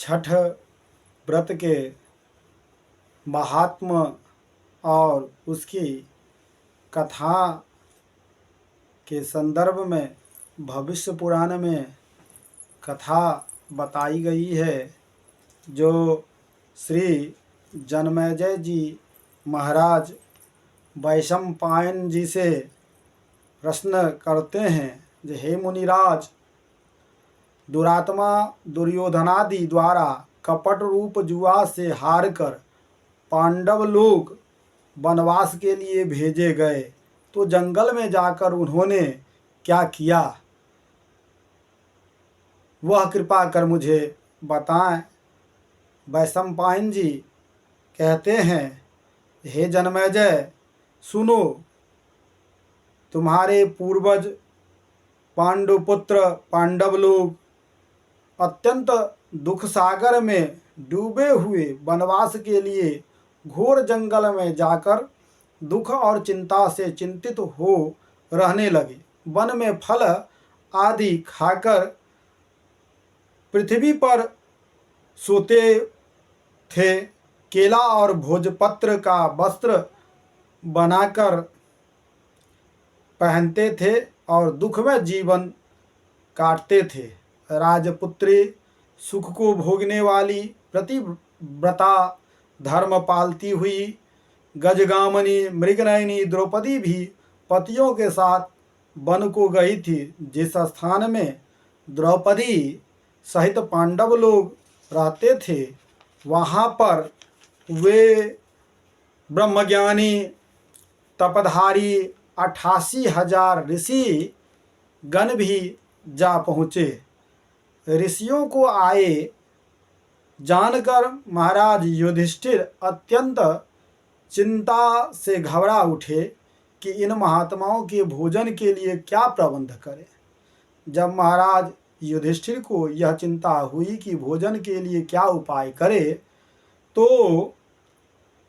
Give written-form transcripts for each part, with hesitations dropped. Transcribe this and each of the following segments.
छठ व्रत के महात्म और उसकी कथा के संदर्भ में भविष्य पुराण में कथा बताई गई है, जो श्री जन्मेजय जी महाराज वैशंपायन जी से प्रश्न करते हैं जो हे मुनिराज, दुरात्मा दुर्योधनादि द्वारा कपट रूप जुआ से हार कर पांडव लोग वनवास के लिए भेजे गए, तो जंगल में जाकर उन्होंने क्या किया, वह कृपा कर मुझे बताएं। वैशंपायन जी कहते हैं, हे जन्मेजय सुनो, तुम्हारे पूर्वज पांडुपुत्र पांडव लोग अत्यंत दुख सागर में डूबे हुए वनवास के लिए घोर जंगल में जाकर दुख और चिंता से चिंतित हो रहने लगे। वन में फल आदि खाकर पृथ्वी पर सोते थे, केला और भोजपत्र का वस्त्र बनाकर पहनते थे और दुख में जीवन काटते थे। राजपुत्री सुख को भोगने वाली प्रतिव्रता धर्म पालती हुई गजगामनी मृगनयनी द्रौपदी भी पतियों के साथ वन को गई थी। जिस स्थान में द्रौपदी सहित पांडव लोग रहते थे, वहाँ पर वे ब्रह्मज्ञानी तपधारी 88,000 ऋषि गण भी जा पहुँचे। ऋषियों को आए जानकर महाराज युधिष्ठिर अत्यंत चिंता से घबरा उठे कि इन महात्माओं के भोजन के लिए क्या प्रबंध करें। जब महाराज युधिष्ठिर को यह चिंता हुई कि भोजन के लिए क्या उपाय करे, तो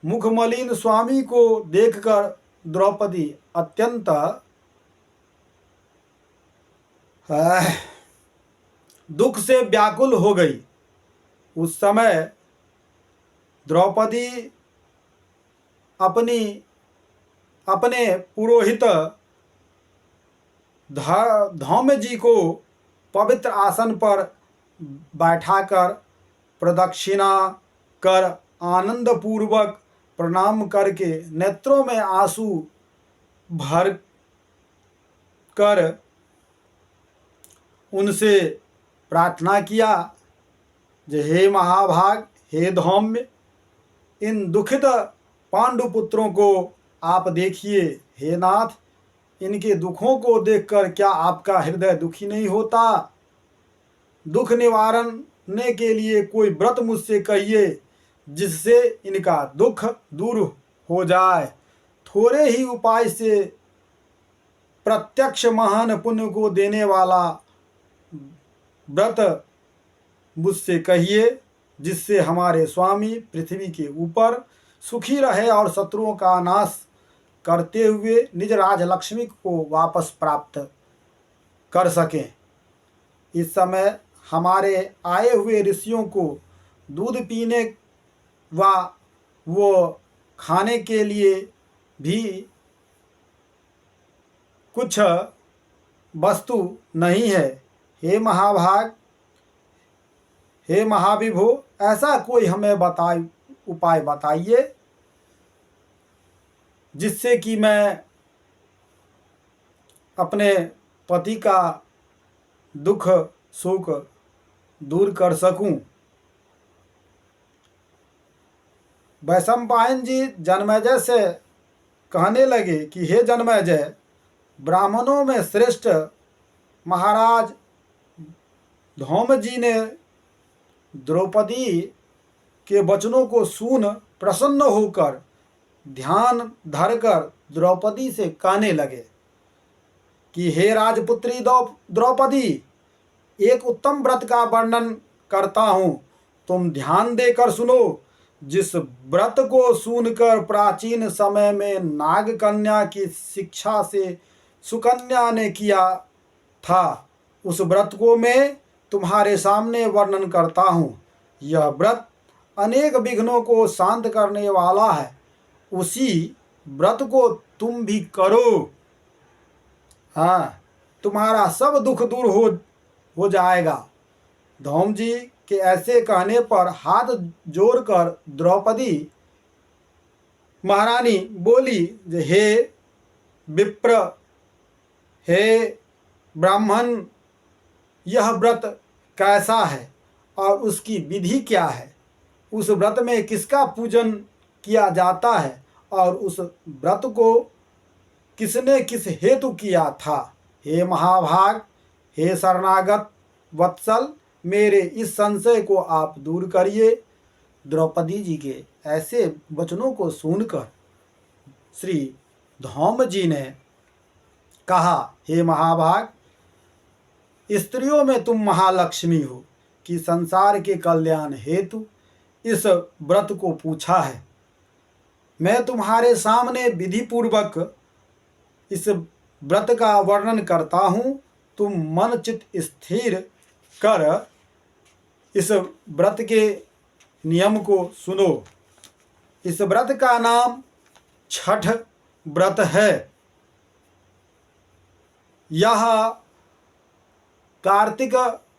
मुखमलिन स्वामी को देखकर द्रौपदी अत्यंत दुख से व्याकुल हो गई। उस समय द्रौपदी अपने पुरोहित धौम्य जी को पवित्र आसन पर बैठाकर प्रदक्षिणा कर आनंद पूर्वक प्रणाम करके नेत्रों में आंसू भर कर उनसे प्रार्थना किया, जे हे महाभाग, हे धौम्य, इन दुखित पांडुपुत्रों को आप देखिए। हे नाथ, इनके दुखों को देखकर क्या आपका हृदय दुखी नहीं होता? दुख निवारण के लिए कोई व्रत मुझसे कहिए, जिससे इनका दुख दूर हो जाए। थोड़े ही उपाय से प्रत्यक्ष महान पुण्य को देने वाला व्रत मुझसे कहिए, जिससे हमारे स्वामी पृथ्वी के ऊपर सुखी रहे और शत्रुओं का नाश करते हुए निज राजलक्ष्मी को वापस प्राप्त कर सकें। इस समय हमारे आए हुए ऋषियों को दूध पीने व वो खाने के लिए भी कुछ वस्तु नहीं है। हे महाभाग, हे महाविभो, ऐसा कोई हमें उपाय बताइए, जिससे कि मैं अपने पति का दुख शोक दूर कर सकूं। वैशंपायन जी जन्मेजय से कहने लगे कि हे जन्मेजय, ब्राह्मणों में श्रेष्ठ महाराज धौम्य जी ने द्रौपदी के वचनों को सुन प्रसन्न होकर ध्यान धरकर द्रौपदी से कहने लगे कि हे राजपुत्री द्रौपदी, एक उत्तम व्रत का वर्णन करता हूँ, तुम ध्यान देकर सुनो। जिस व्रत को सुनकर प्राचीन समय में नागकन्या की शिक्षा से सुकन्या ने किया था, उस व्रत को मैं तुम्हारे सामने वर्णन करता हूँ। यह व्रत अनेक विघ्नों को शांत करने वाला है, उसी व्रत को तुम भी करो। हाँ, तुम्हारा सब दुख दूर हो जाएगा। धौम जी के ऐसे कहने पर हाथ जोड़कर द्रौपदी महारानी बोली, हे विप्र, हे ब्राह्मण, यह व्रत कैसा है और उसकी विधि क्या है? उस व्रत में किसका पूजन किया जाता है और उस व्रत को किसने किस हेतु किया था? हे महाभाग, हे शरणागत वत्सल, मेरे इस संशय को आप दूर करिए। द्रौपदी जी के ऐसे वचनों को सुनकर श्री धौम जी ने कहा, हे महाभाग, स्त्रियों में तुम महालक्ष्मी हो कि संसार के कल्याण हेतु इस व्रत को पूछा है। मैं तुम्हारे सामने विधि पूर्वक इस व्रत का वर्णन करता हूँ। तुम मन चित्त स्थिर कर इस व्रत के नियम को सुनो। इस व्रत का नाम छठ व्रत है। यह कार्तिक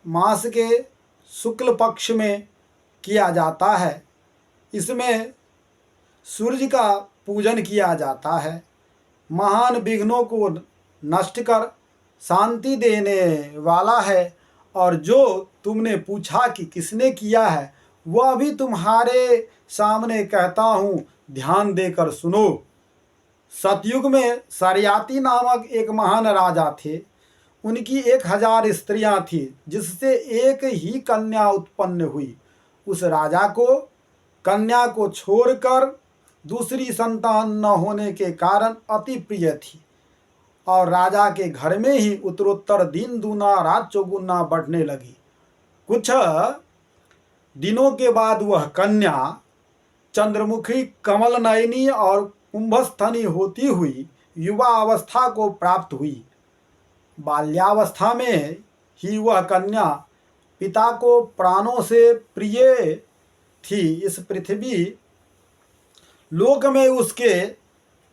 मास के शुक्ल पक्ष में किया जाता है। इसमें सूर्य का पूजन किया जाता है। महान विघ्नों को नष्ट कर शांति देने वाला है। और जो तुमने पूछा कि किसने किया है, वह भी तुम्हारे सामने कहता हूँ, ध्यान देकर सुनो। सतयुग में सरियाती नामक एक महान राजा थे। उनकी 1000 स्त्रियां थीं, जिससे एक ही कन्या उत्पन्न हुई। उस राजा को कन्या को छोड़कर दूसरी संतान न होने के कारण अति प्रिय थी और राजा के घर में ही उत्तरोत्तर दिन दूना रात चौगुना बढ़ने लगी। कुछ दिनों के बाद वह कन्या चंद्रमुखी, कमल नयनी और कुंभस्थनी होती हुई युवा अवस्था को प्राप्त हुई। बाल्यावस्था में ही वह कन्या पिता को प्राणों से प्रिय थी। इस पृथ्वी लोक में उसके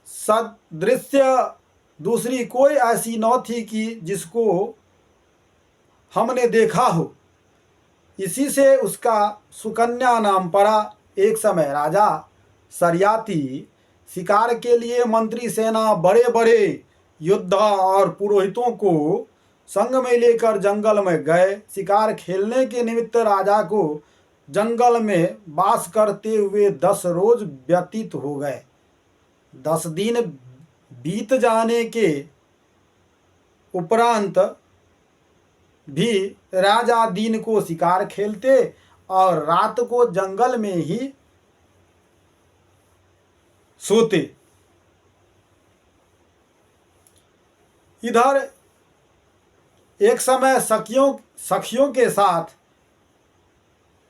सदृश दूसरी कोई ऐसी न थी कि जिसको हमने देखा हो। इसी से उसका सुकन्या नाम पड़ा। एक समय राजा सरियाती शिकार के लिए मंत्री सेना, बड़े बड़े योद्धा और पुरोहितों को संग में लेकर जंगल में गए। शिकार खेलने के निमित्त राजा को जंगल में वास करते हुए 10 रोज व्यतीत हो गए। 10 दिन बीत जाने के उपरांत भी राजा दिन को शिकार खेलते और रात को जंगल में ही सोते। इधर एक समय सखियों के साथ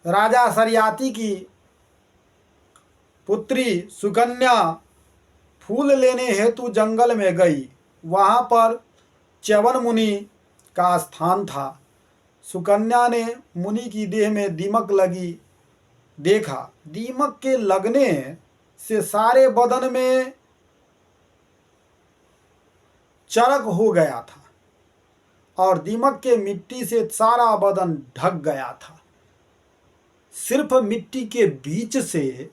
राजा सरियाती की पुत्री सुकन्या फूल लेने हेतु जंगल में गई। वहाँ पर च्यवन मुनि का स्थान था। सुकन्या ने मुनि की देह में दीमक लगी देखा। दीमक के लगने से सारे बदन में चरक हो गया था और दीमक के मिट्टी से सारा बदन ढक गया था। सिर्फ मिट्टी के बीच से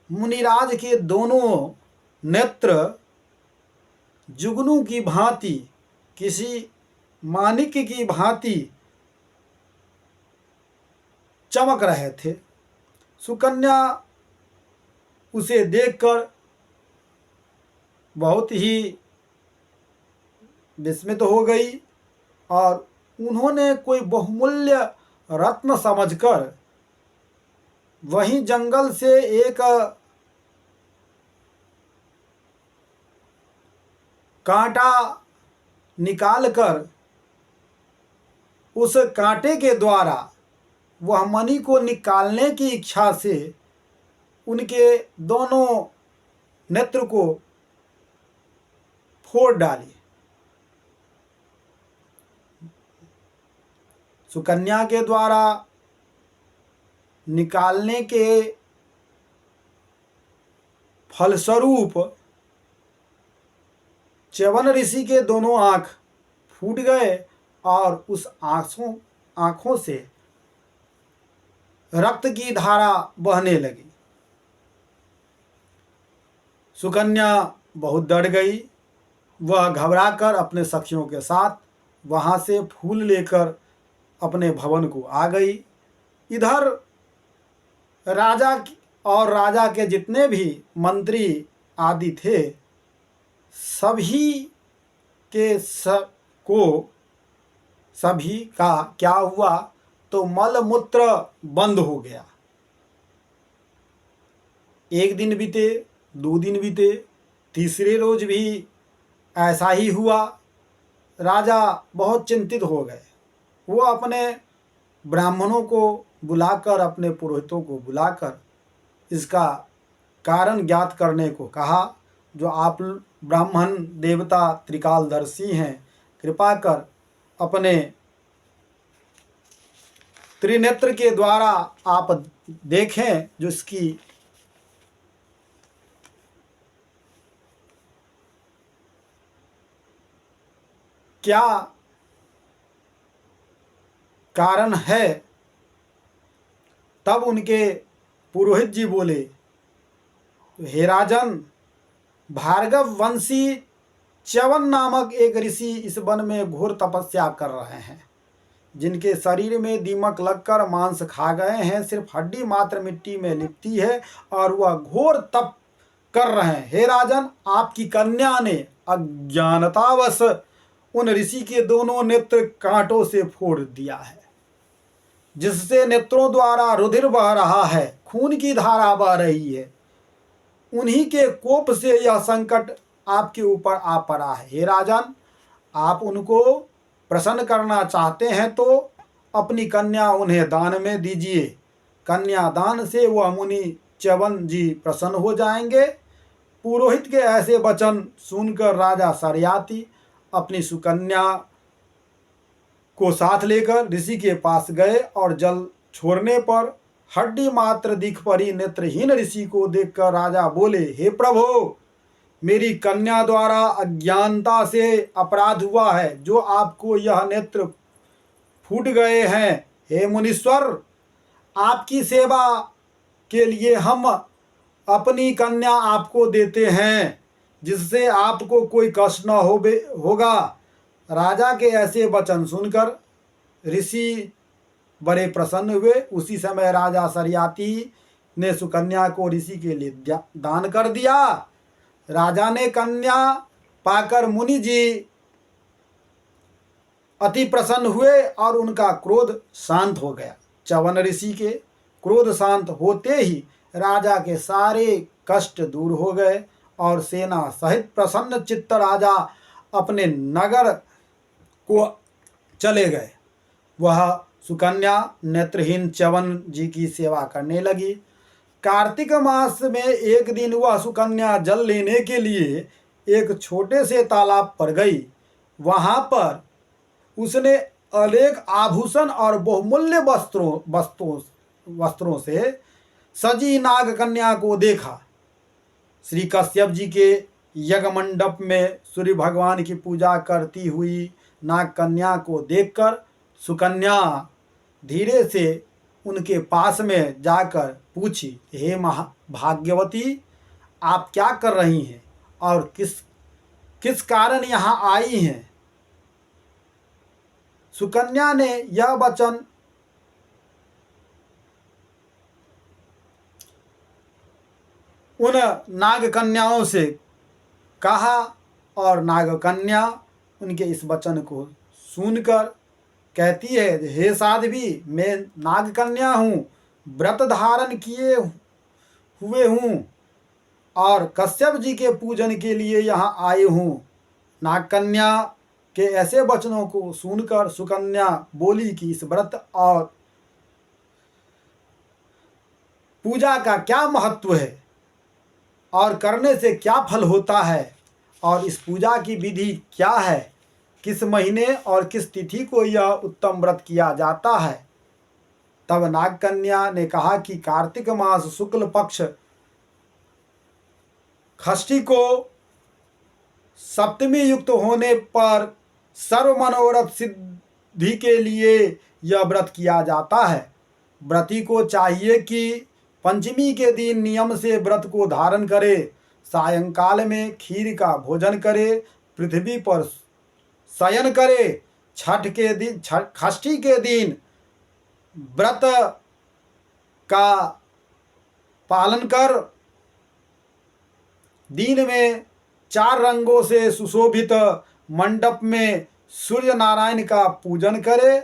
मुनिराज के दोनों नेत्र जुगनू की भांति, किसी माणिक की भांति चमक रहे थे। सुकन्या उसे देखकर बहुत ही विस्मित हो गई और उन्होंने कोई बहुमूल्य रत्न समझकर वहीं जंगल से एक कांटा निकालकर उस कांटे के द्वारा वह मणि को निकालने की इच्छा से उनके दोनों नेत्र को फोड़ डाली। सुकन्या के द्वारा निकालने के फलस्वरूप च्यवन ऋषि के दोनों आंख फूट गए और उस आंखों से रक्त की धारा बहने लगी। सुकन्या बहुत डर गई। वह घबराकर अपने सखियों के साथ वहां से फूल लेकर अपने भवन को आ गई। इधर राजा और राजा के जितने भी मंत्री आदि थे सभी का क्या हुआ तो मलमूत्र बंद हो गया। एक दिन बीते, 2 दिन बीते, तीसरे रोज भी ऐसा ही हुआ। राजा बहुत चिंतित हो गए। वो अपने ब्राह्मणों को बुलाकर, अपने पुरोहितों को बुलाकर इसका कारण ज्ञात करने को कहा। जो आप ब्राह्मण देवता त्रिकालदर्शी हैं, कृपा कर अपने त्रिनेत्र के द्वारा आप देखें जो इसकी क्या कारण है। तब उनके पुरोहित जी बोले, हे राजन, भार्गव वंशी च्यवन नामक एक ऋषि इस वन में घोर तपस्या कर रहे हैं, जिनके शरीर में दीमक लगकर मांस खा गए हैं, सिर्फ हड्डी मात्र मिट्टी में लिपटी है और वह घोर तप कर रहे हैं। हे राजन, आपकी कन्या ने अज्ञानतावश उन ऋषि के दोनों नेत्र कांटों से फोड़ दिया है, जिससे नेत्रों द्वारा रुधिर बह रहा है, खून की धारा बह रही है। उन्हीं के कोप से यह संकट आपके ऊपर आ पड़ा है। हे राजन, आप उनको प्रसन्न करना चाहते हैं तो अपनी कन्या उन्हें दान में दीजिए। कन्या दान से वह मुनि च्यवन जी प्रसन्न हो जाएंगे। पुरोहित के ऐसे वचन सुनकर राजा सरियाती अपनी सुकन्या को साथ लेकर ऋषि के पास गए और जल छोड़ने पर हड्डी मात्र दिख पड़ी नेत्रहीन ऋषि को देखकर राजा बोले, हे प्रभु, मेरी कन्या द्वारा अज्ञानता से अपराध हुआ है, जो आपको यह नेत्र फूट गए हैं। हे मुनीश्वर, आपकी सेवा के लिए हम अपनी कन्या आपको देते हैं, जिससे आपको कोई कष्ट न होगा। राजा के ऐसे वचन सुनकर ऋषि बड़े प्रसन्न हुए। उसी समय राजा सरियाती ने सुकन्या को ऋषि के लिए दान कर दिया। राजा ने कन्या पाकर मुनि जी अति प्रसन्न हुए और उनका क्रोध शांत हो गया। च्यवन ऋषि के क्रोध शांत होते ही राजा के सारे कष्ट दूर हो गए और सेना सहित प्रसन्न चित्त राजा अपने नगर को चले गए। वह सुकन्या नेत्रहीन च्यवन जी की सेवा करने लगी। कार्तिक मास में एक दिन वह सुकन्या जल लेने के लिए एक छोटे से तालाब पर गई। वहां पर उसने अनेक आभूषण और बहुमूल्य वस्त्रों से सजी नाग कन्या को देखा। श्री कश्यप जी के यज्ञ मंडप में सूर्य भगवान की पूजा करती हुई नाग कन्या को देखकर सुकन्या धीरे से उनके पास में जाकर पूछी, हे भाग्यवती, आप क्या कर रही हैं और किस कारण यहाँ आई हैं। सुकन्या ने यह वचन उन नाग कन्याओं से कहा और नाग कन्या उनके इस वचन को सुनकर कहती है, हे साध्वी, मैं नाग कन्या हूँ, व्रत धारण किए हुए हूँ और कश्यप जी के पूजन के लिए यहाँ आई हूँ। नाग कन्या के ऐसे वचनों को सुनकर सुकन्या बोली कि इस व्रत और पूजा का क्या महत्व है और करने से क्या फल होता है और इस पूजा की विधि क्या है, किस महीने और किस तिथि को यह उत्तम व्रत किया जाता है। तब नागकन्या ने कहा कि कार्तिक मास शुक्ल पक्ष षष्ठी को सप्तमी युक्त होने पर सर्व मनोरथ सिद्धि के लिए यह व्रत किया जाता है। व्रती को चाहिए कि पंचमी के दिन नियम से व्रत को धारण करे, सायंकाल में खीर का भोजन करे, पृथ्वी पर शयन करे, छठ के दिन षष्ठी के दिन व्रत का पालन कर दिन में 4 रंगों से सुशोभित मंडप में सूर्य नारायण का पूजन करे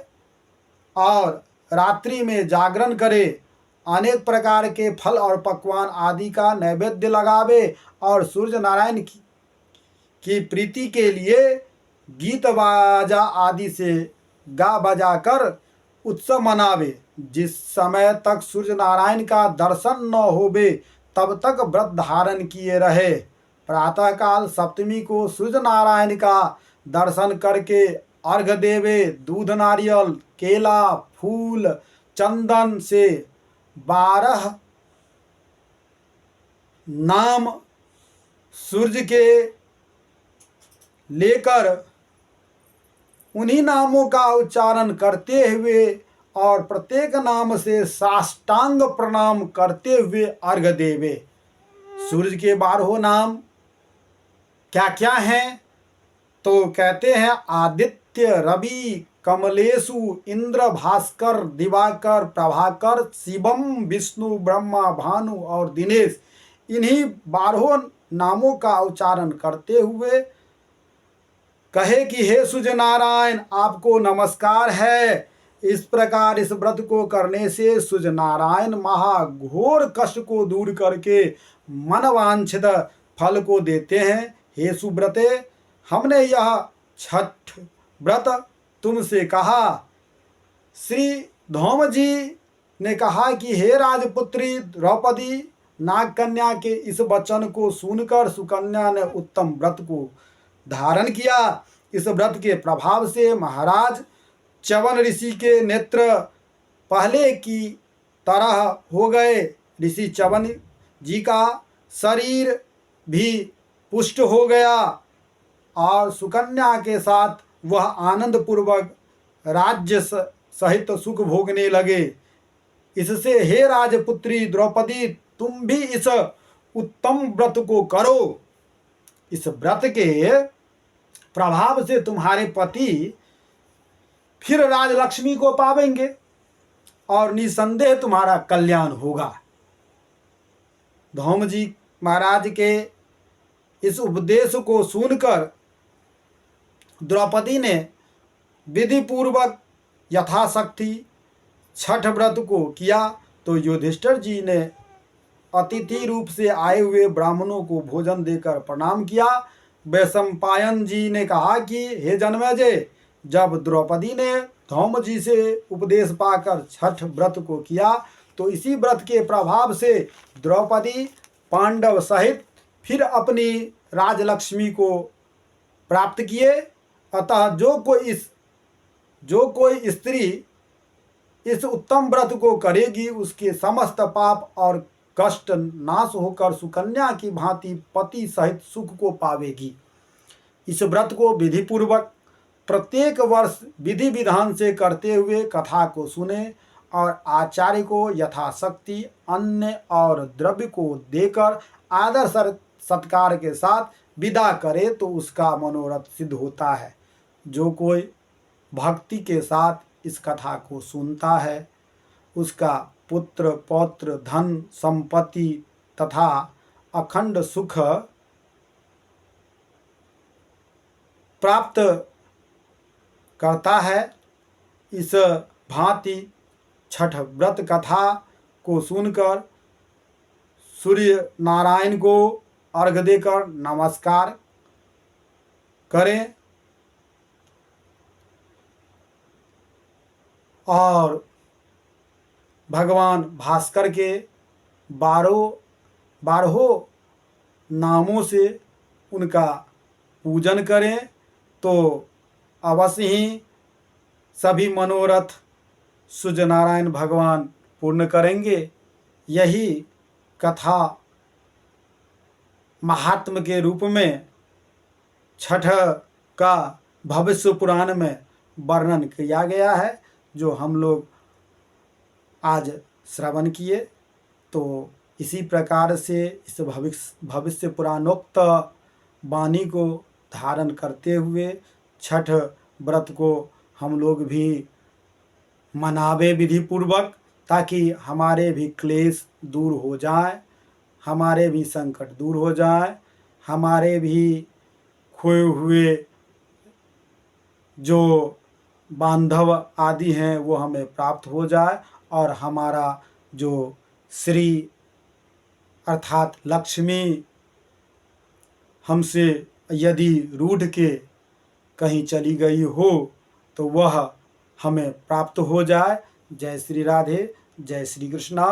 और रात्रि में जागरण करे, अनेक प्रकार के फल और पकवान आदि का नैवेद्य लगावे और सूर्य नारायण की प्रीति के लिए गीत बाजा आदि से गा बजा कर उत्सव मनावे। जिस समय तक सूर्य नारायण का दर्शन न होवे तब तक व्रत धारण किए रहे। प्रातःकाल सप्तमी को सूर्य नारायण का दर्शन करके अर्घ देवे। दूध, नारियल, केला, फूल, चंदन से 12 नाम सूर्य के लेकर उन्हीं नामों का उच्चारण करते हुए और प्रत्येक नाम से साष्टांग प्रणाम करते हुए अर्घ देवे। सूर्य के 12 नाम क्या क्या हैं? तो कहते हैं आदित्य, रवि, कमलेशु, इंद्र, भास्कर, दिवाकर, प्रभाकर, शिवम, विष्णु, ब्रह्मा, भानु और दिनेश। इन्हीं 12 नामों का उच्चारण करते हुए कहे कि हे सूर्य नारायण, आपको नमस्कार है। इस प्रकार इस व्रत को करने से सूर्य नारायण महाघोर कष्ट को दूर करके मनवांछित फल को देते हैं। हे सुव्रते, हमने यह छठ व्रत तुमसे कहा। श्री धौम जी ने कहा कि हे राजपुत्री द्रौपदी, नागकन्या के इस वचन को सुनकर सुकन्या ने उत्तम व्रत को धारण किया। इस व्रत के प्रभाव से महाराज च्यवन ऋषि के नेत्र पहले की तरह हो गए। ऋषि च्यवन जी का शरीर भी पुष्ट हो गया और सुकन्या के साथ वह आनंद पूर्वक राज्य सहित सुख भोगने लगे। इससे हे राजपुत्री द्रौपदी, तुम भी इस उत्तम व्रत को करो। इस व्रत के प्रभाव से तुम्हारे पति फिर राजलक्ष्मी को पावेंगे और निसंदेह तुम्हारा कल्याण होगा। धौम जी महाराज के इस उपदेश को सुनकर द्रौपदी ने विधि पूर्वक यथाशक्ति छठ व्रत को किया। तो युधिष्ठिर जी ने अतिथि रूप से आए हुए ब्राह्मणों को भोजन देकर प्रणाम किया। वैशंपायन जी ने कहा कि हे जन्मेजय, जब द्रौपदी ने धौम जी से उपदेश पाकर छठ व्रत को किया तो इसी व्रत के प्रभाव से द्रौपदी पांडव सहित फिर अपनी राजलक्ष्मी को प्राप्त किए। अतः जो कोई स्त्री इस उत्तम व्रत को करेगी उसके समस्त पाप और कष्ट नाश होकर सुकन्या की भांति पति सहित सुख को पावेगी। इस व्रत को विधि पूर्वक प्रत्येक वर्ष विधि विधान से करते हुए कथा को सुने और आचार्य को यथाशक्ति अन्न और द्रव्य को देकर आदर सत्कार के साथ विदा करे तो उसका मनोरथ सिद्ध होता है। जो कोई भक्ति के साथ इस कथा को सुनता है उसका पुत्र, पौत्र, धन, संपत्ति तथा अखंड सुख प्राप्त करता है। इस भांति छठ व्रत कथा को सुनकर सूर्य नारायण को अर्घ देकर नमस्कार करें और भगवान भास्कर के 12 नामों से उनका पूजन करें तो अवश्य ही सभी मनोरथ सूर्य नारायण भगवान पूर्ण करेंगे। यही कथा महात्म के रूप में छठ का भविष्य पुराण में वर्णन किया गया है, जो हम लोग आज श्रवण किए। तो इसी प्रकार से इस भविष्य पुराणोक्त वाणी को धारण करते हुए छठ व्रत को हम लोग भी मनावे विधि पूर्वक, ताकि हमारे भी क्लेश दूर हो जाए, हमारे भी संकट दूर हो जाए, हमारे भी खोए हुए जो बांधव आदि हैं वो हमें प्राप्त हो जाए, और हमारा जो श्री अर्थात लक्ष्मी हमसे यदि रूठ के कहीं चली गई हो तो वह हमें प्राप्त हो जाए। जय श्री राधे, जय श्री कृष्णा।